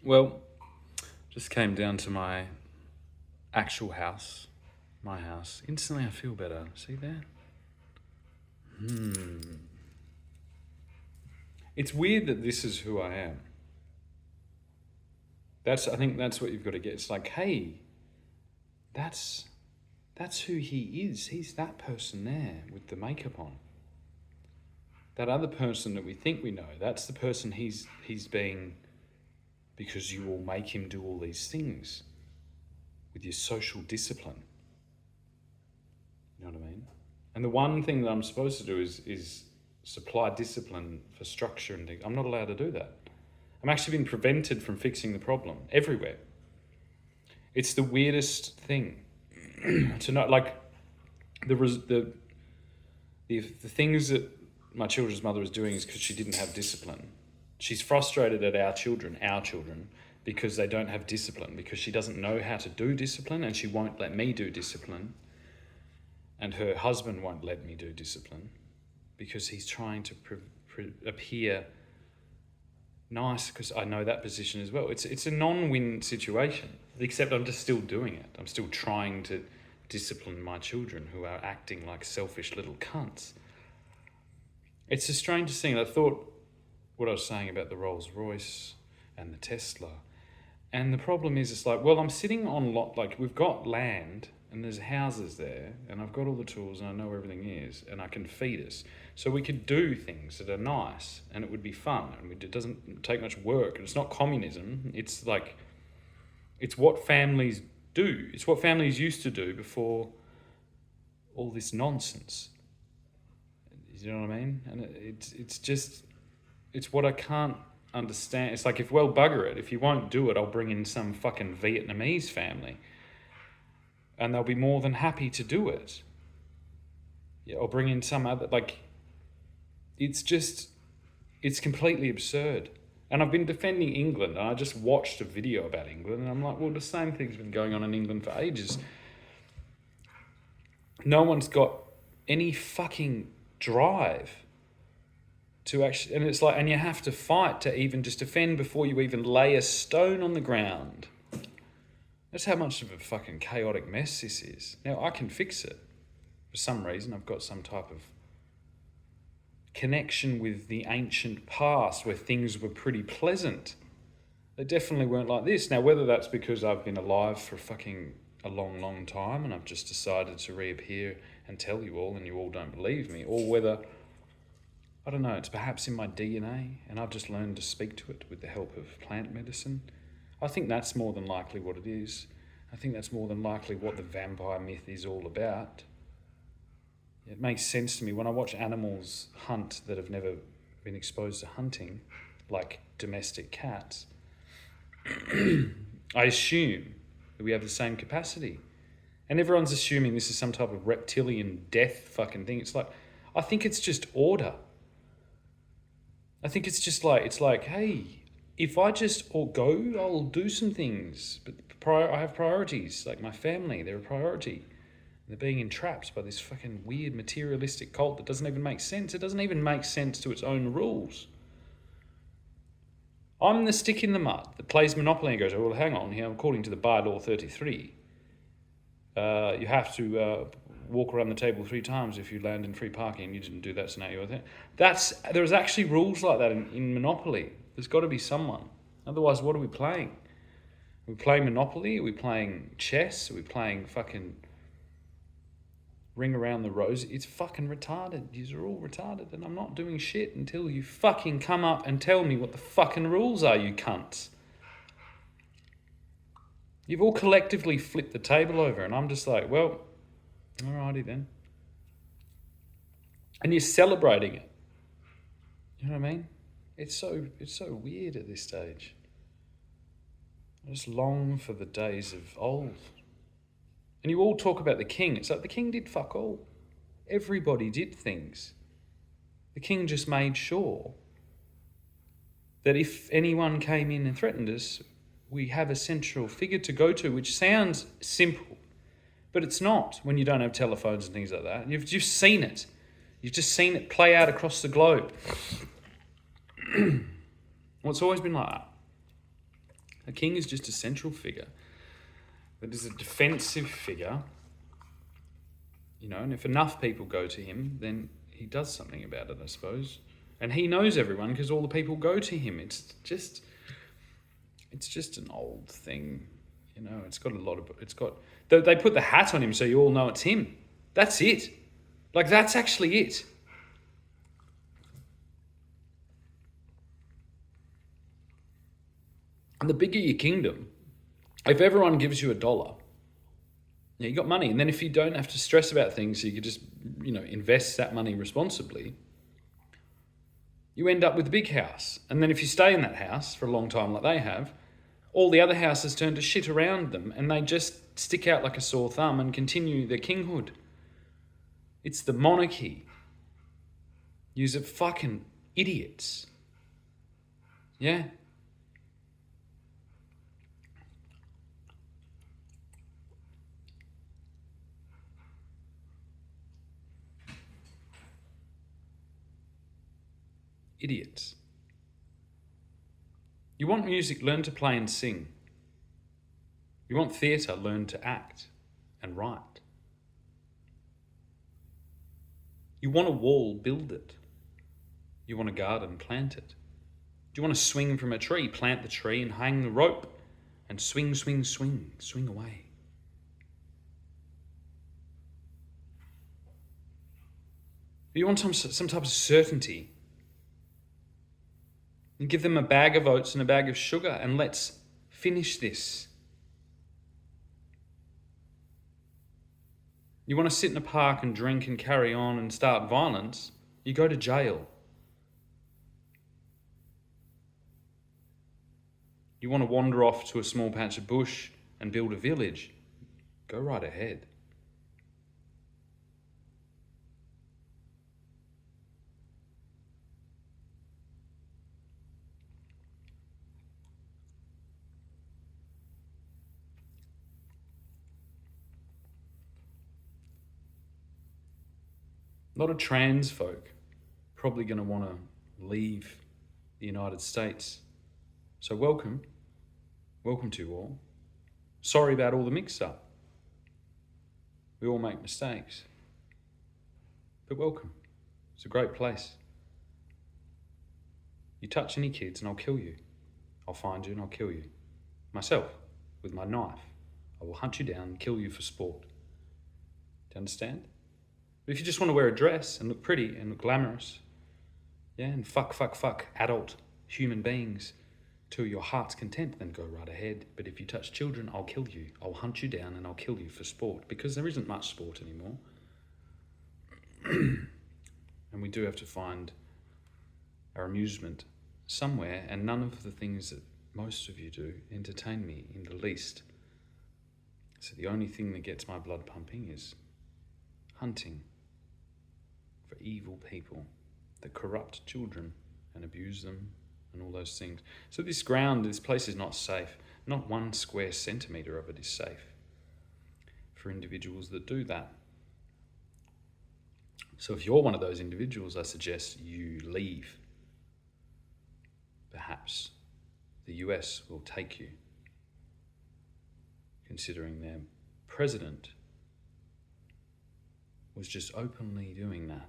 Well, just came down to my actual house, my house. Instantly I feel better. See that? It's weird that this is who I am. I think that's what you've got to get. It's like, hey, that's who he is. He's that person there with the makeup on. That other person that we think we know, that's the person he's being, because you will make him do all these things with your social discipline. You know what I mean? And the one thing that I'm supposed to do is supply discipline for structure and things. I'm not allowed to do that. I'm actually being prevented from fixing the problem everywhere. It's the weirdest thing to not like the things that my children's mother was doing is because she didn't have discipline. She's frustrated at our children, because they don't have discipline, because she doesn't know how to do discipline, and she won't let me do discipline. And her husband won't let me do discipline because he's trying to appear nice, because I know that position as well. It's a non-win situation, except I'm just still doing it. I'm still trying to discipline my children who are acting like selfish little cunts. It's the strangest thing. I thought what I was saying about the Rolls Royce and the Tesla, and the problem is, it's like, well, I'm sitting on we've got land and there's houses there, and I've got all the tools and I know where everything is, and I can feed us. So we could do things that are nice and it would be fun, and it doesn't take much work, and it's not communism. It's like, it's what families do. It's what families used to do before all this nonsense. You know what I mean? And it's what I can't understand. It's like, well, bugger it. If you won't do it, I'll bring in some fucking Vietnamese family, and they'll be more than happy to do it. Yeah, I'll bring in some other, it's completely absurd. And I've been defending England, and I just watched a video about England, and I'm like, well, the same thing's been going on in England for ages. No one's got any fucking drive to actually, and it's like, and you have to fight to even just defend before you even lay a stone on the ground. That's how much of a fucking chaotic mess this is. Now, I can fix it. For some reason, I've got some type of connection with the ancient past where things were pretty pleasant. They definitely weren't like this. Now, whether that's because I've been alive for fucking a long, long time and I've just decided to reappear and tell you all and you all don't believe me, or whether, I don't know, it's perhaps in my DNA and I've just learned to speak to it with the help of plant medicine. I think that's more than likely what it is. I think that's more than likely what the vampire myth is all about. It makes sense to me when I watch animals hunt that have never been exposed to hunting, like domestic cats. I assume that we have the same capacity. And everyone's assuming this is some type of reptilian death fucking thing. It's like, I think it's just order. I think it's just like, it's like, hey, if I just all go, I'll do some things. But I have priorities, like my family, they're a priority. They're being entrapped by this fucking weird materialistic cult that doesn't even make sense. It doesn't even make sense to its own rules. I'm the stick in the mud that plays Monopoly and goes, oh, well, hang on here, according to the bylaw 33, you have to walk around the table 3 times if you land in free parking, and you didn't do that, so now you're there. There's actually rules like that in Monopoly. There's got to be someone. Otherwise, what are we playing? Are we playing Monopoly? Are we playing chess? Are we playing fucking Ring Around the Rosy? It's fucking retarded. Yous are all retarded, and I'm not doing shit until you fucking come up and tell me what the fucking rules are, you cunts. You've all collectively flipped the table over, and I'm just like, well, alrighty then. And you're celebrating it. You know what I mean? It's so weird at this stage. I just long for the days of old. And you all talk about the king. It's like the king did fuck all. Everybody did things. The king just made sure that if anyone came in and threatened us, we have a central figure to go to, which sounds simple, but it's not when you don't have telephones and things like that. You've just seen it. You've just seen it play out across the globe. Well, it's always been like that. A king is just a central figure that is a defensive figure, and if enough people go to him, then he does something about it, I suppose. And he knows everyone because all the people go to him. It's just an old thing, It's got they put the hat on him so you all know it's him. That's it. Like, that's actually it. And the bigger your kingdom, if everyone gives you $1, you got money. And then if you don't have to stress about things, you could just, invest that money responsibly, you end up with a big house. And then if you stay in that house for a long time like they have, all the other houses turn to shit around them and they just stick out like a sore thumb and continue their kinghood. It's the monarchy. Use it fucking idiots. Yeah. Idiots. You want music, learn to play and sing. You want theatre, learn to act and write. You want a wall, build it. You want a garden, plant it. Do you want to swing from a tree? Plant the tree and hang the rope and swing, swing, swing, swing away. You want some type of certainty. You give them a bag of oats and a bag of sugar and let's finish this. You want to sit in a park and drink and carry on and start violence, you go to jail. You want to wander off to a small patch of bush and build a village, go right ahead. A lot of trans folk probably going to want to leave the United States. So welcome to you all. Sorry about all the mix-up. We all make mistakes. But welcome. It's a great place. You touch any kids and I'll kill you. I'll find you and I'll kill you. Myself, with my knife. I will hunt you down and kill you for sport. Do you understand? But if you just want to wear a dress and look pretty and look glamorous, and fuck adult human beings to your heart's content, then go right ahead. But if you touch children, I'll kill you. I'll hunt you down and I'll kill you for sport, because there isn't much sport anymore. And we do have to find our amusement somewhere, and none of the things that most of you do entertain me in the least. So the only thing that gets my blood pumping is hunting for evil people that corrupt children and abuse them and all those things. So this place is not safe. Not 1 square centimetre of it is safe for individuals that do that. So if you're one of those individuals, I suggest you leave. Perhaps the US will take you, considering their president was just openly doing that.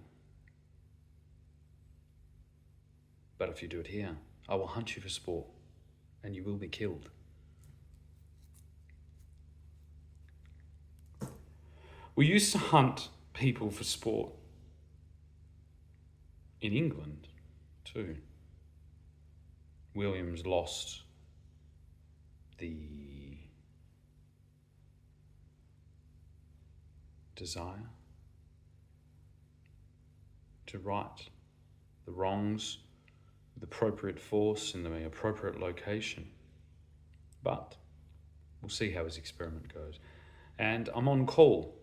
But if you do it here, I will hunt you for sport and you will be killed. We used to hunt people for sport in England too. Williams lost the desire to right the wrongs with appropriate force in the appropriate location. But we'll see how his experiment goes. And I'm on call.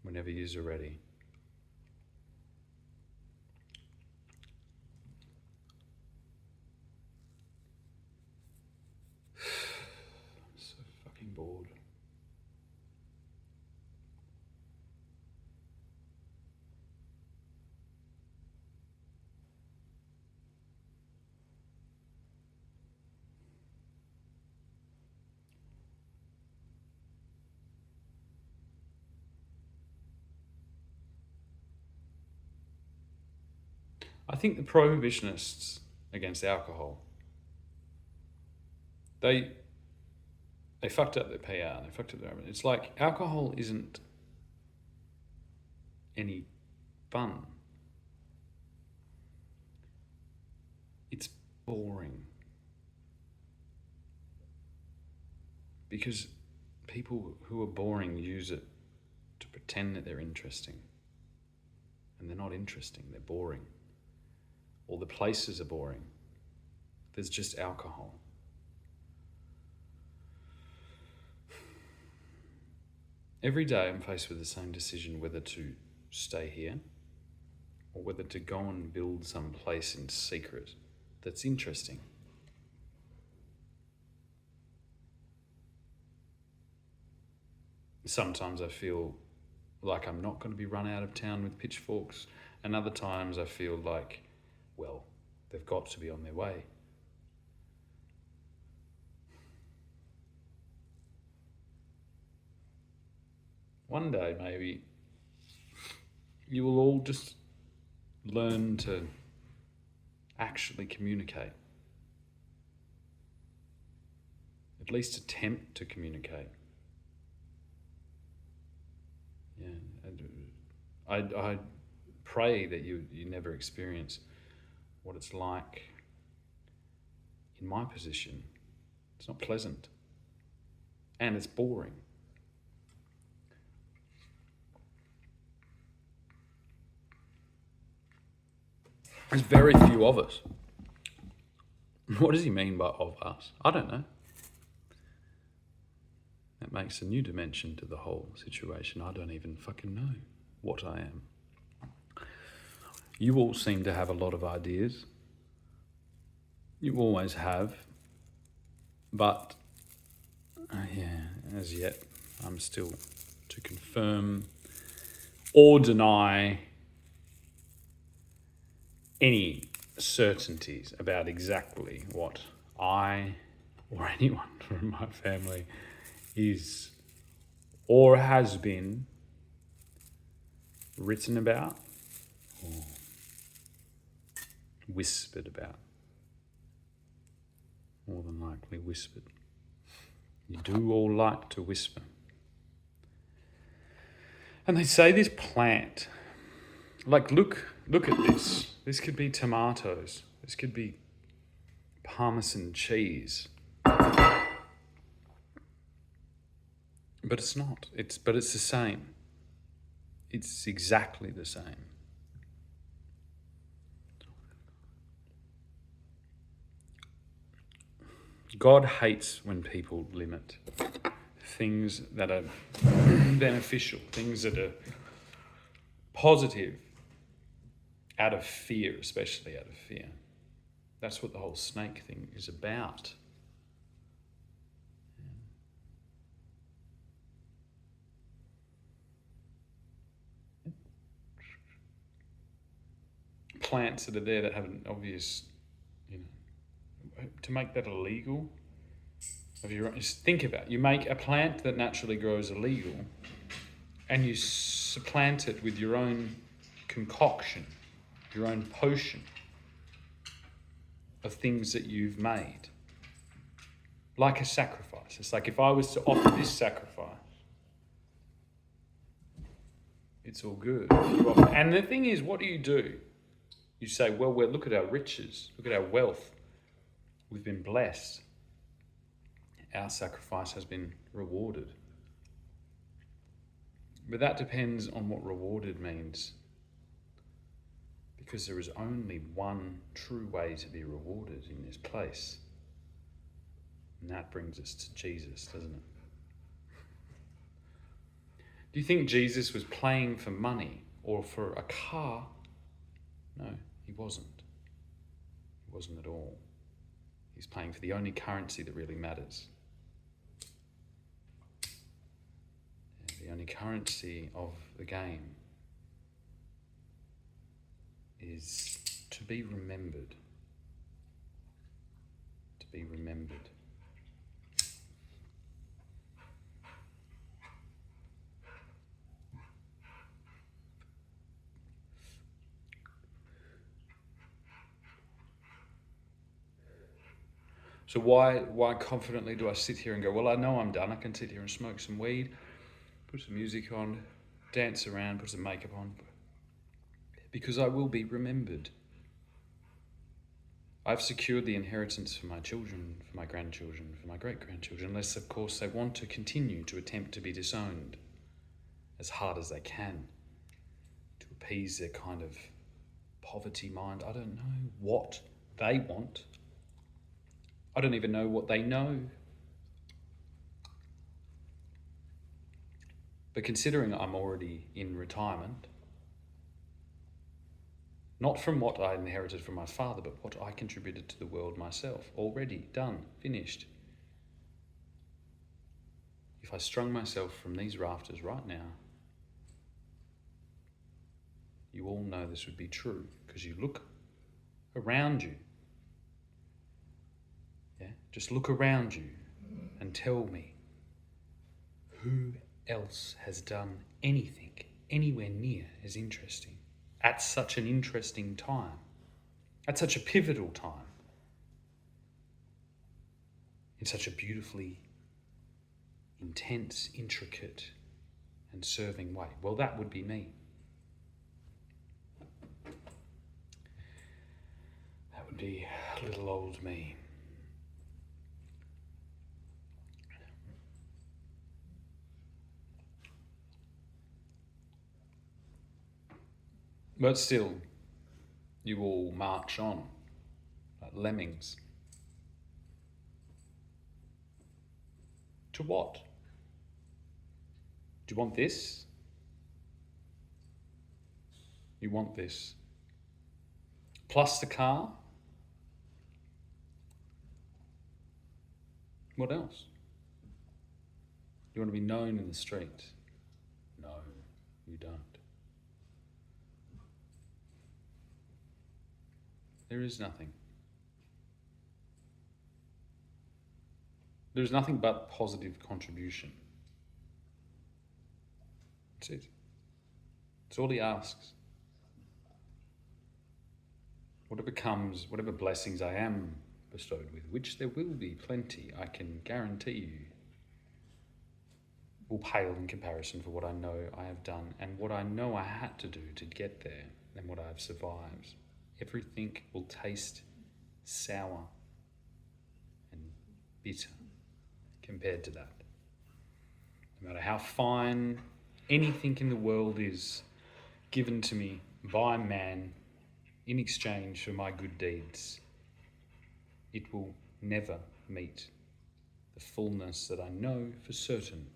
Whenever you're ready. I'm so fucking bored. I think the prohibitionists against alcohol, they fucked up their PR, they fucked up their... It's like alcohol isn't any fun. It's boring. Because people who are boring use it to pretend that they're interesting. And they're not interesting, they're boring. Or the places are boring. There's just alcohol. Every day I'm faced with the same decision whether to stay here or whether to go and build some place in secret that's interesting. Sometimes I feel like I'm not going to be run out of town with pitchforks, and other times I feel like, well, they've got to be on their way. One day, maybe, you will all just learn to actually communicate. At least attempt to communicate. Yeah, I pray that you never experience what it's like in my position. It's not pleasant. And it's boring. There's very few of us. What does he mean by of us? I don't know. That makes a new dimension to the whole situation. I don't even fucking know what I am. You all seem to have a lot of ideas. You always have. But, as yet, I'm still to confirm or deny any certainties about exactly what I or anyone from my family is or has been written about or whispered about. More than likely whispered. You do all like to whisper. And they say this plant, like look at this. This could be tomatoes. This could be Parmesan cheese. But it's not. But it's the same. It's exactly the same. God hates when people limit things that are beneficial, things that are positive, out of fear, especially out of fear. That's what the whole snake thing is about. Plants that are there that have an obvious, to make that illegal. Just think about it. You make a plant that naturally grows illegal and you supplant it with your own concoction, your own potion of things that you've made. Like a sacrifice. It's like if I was to offer this sacrifice, it's all good. And the thing is, what do? You say, well, look at our riches, look at our wealth. We've been blessed. Our sacrifice has been rewarded. But that depends on what rewarded means. Because there is only one true way to be rewarded in this place. And that brings us to Jesus, doesn't it? Do you think Jesus was playing for money or for a car? No, he wasn't. He wasn't at all. He's playing for the only currency that really matters. The only currency of the game is to be remembered. To be remembered. So why confidently do I sit here and go, well, I know I'm done. I can sit here and smoke some weed, put some music on, dance around, put some makeup on, because I will be remembered. I've secured the inheritance for my children, for my grandchildren, for my great-grandchildren, unless, of course, they want to continue to attempt to be disowned as hard as they can to appease their kind of poverty mind. I don't know what they want. I don't even know what they know. But considering I'm already in retirement, not from what I inherited from my father, but what I contributed to the world myself, already done, finished. If I strung myself from these rafters right now, you all know this would be true, because you look around you. Yeah, just look around you and tell me who else has done anything anywhere near as interesting at such an interesting time, at such a pivotal time, in such a beautifully intense, intricate, and serving way. Well, that would be me. That would be little old me. But still, you all march on like lemmings. To what? Do you want this? You want this. Plus the car? What else? You want to be known in the street? No, you don't. There is nothing. There is nothing but positive contribution. That's it. That's all he asks. Whatever comes, whatever blessings I am bestowed with, which there will be plenty, I can guarantee you, will pale in comparison for what I know I have done and what I know I had to do to get there and what I have survived. Everything will taste sour and bitter compared to that. No matter how fine anything in the world is given to me by man in exchange for my good deeds, it will never meet the fullness that I know for certain.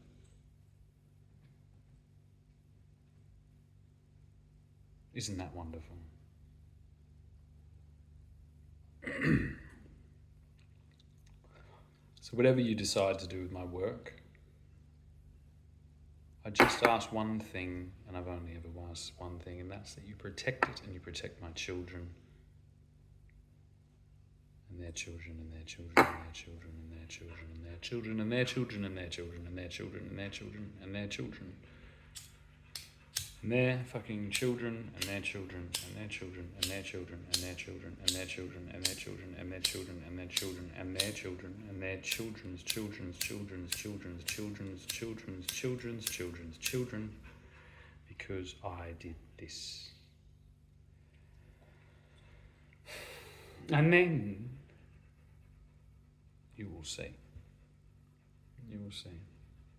Isn't that wonderful? So whatever you decide to do with my work, I just ask one thing, and I've only ever asked one thing, and that's that you protect it and you protect my children and their children and their children and their children and their children and their children and their children and their children and their children and their children and their children and their fucking children and their children and their children and their children and their children and their children and their children and their children and their children and their children and their children's children's children's children's children's children's children's children's children, because I did this. And then you will see. You will see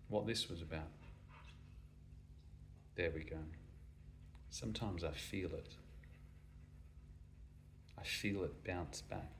what this was about. There we go. Sometimes I feel it. I feel it bounce back.